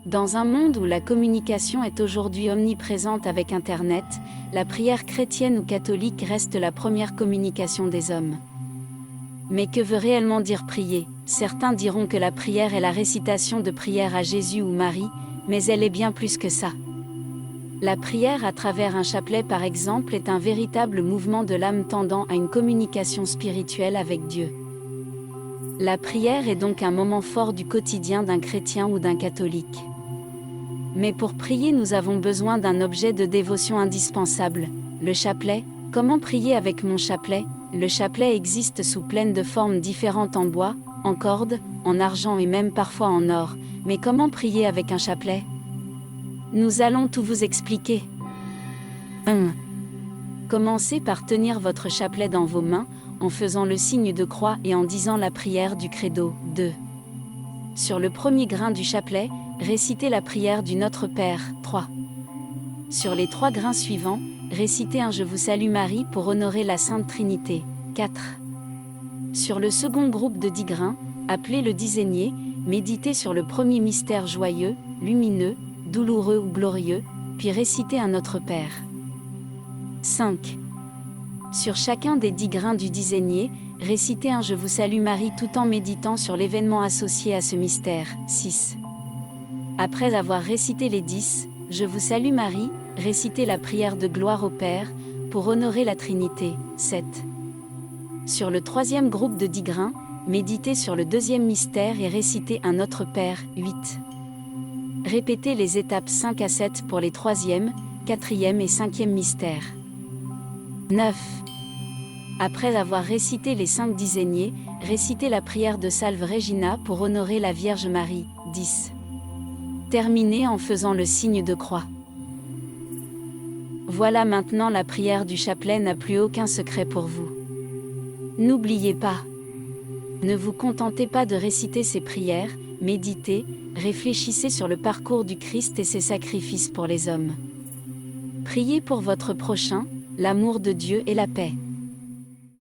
Dans un monde où la communication est aujourd'hui omniprésente avec Internet, la prière chrétienne ou catholique reste la première communication des hommes. Mais que veut réellement dire prier? Certains diront que la prière est la récitation de prières à Jésus ou Marie, mais elle est bien plus que ça. La prière à travers un chapelet par exemple est un véritable mouvement de l'âme tendant à une communication spirituelle avec Dieu. La prière est donc un moment fort du quotidien d'un chrétien ou d'un catholique. Mais pour prier nous avons besoin d'un objet de dévotion indispensable, le chapelet. Comment prier avec mon chapelet? Le chapelet existe sous plein de formes différentes en bois, en corde, en argent et même parfois en or. Mais comment prier avec un chapelet? Nous allons tout vous expliquer. 1. Commencez par tenir votre chapelet dans vos mains, en faisant le signe de croix et en disant la prière du credo. 2. Sur le premier grain du chapelet, récitez la prière du Notre Père. 3. Sur les 3 grains suivants, récitez un Je vous salue Marie pour honorer la Sainte Trinité. 4. Sur le second groupe de 10 grains, appelé le dizainier, méditez sur le premier mystère joyeux, lumineux, douloureux ou glorieux, puis récitez un Notre Père. 5. Sur chacun des 10 grains du dizainier, récitez un Je vous salue Marie tout en méditant sur l'événement associé à ce mystère. 6. Après avoir récité les 10, Je vous salue Marie, récitez la prière de gloire au Père, pour honorer la Trinité. 7. Sur le troisième groupe de 10 grains, méditez sur le deuxième mystère et récitez un Notre Père. 8. Répétez les étapes 5 à 7 pour les 3e, 4e et 5e mystères. 9. Après avoir récité les 5 dizainiers, récitez la prière de Salve Regina pour honorer la Vierge Marie. 10. Terminez en faisant le signe de croix. Voilà, maintenant la prière du chapelet n'a plus aucun secret pour vous. N'oubliez pas. Ne vous contentez pas de réciter ces prières, méditez, réfléchissez sur le parcours du Christ et ses sacrifices pour les hommes. Priez pour votre prochain, l'amour de Dieu et la paix.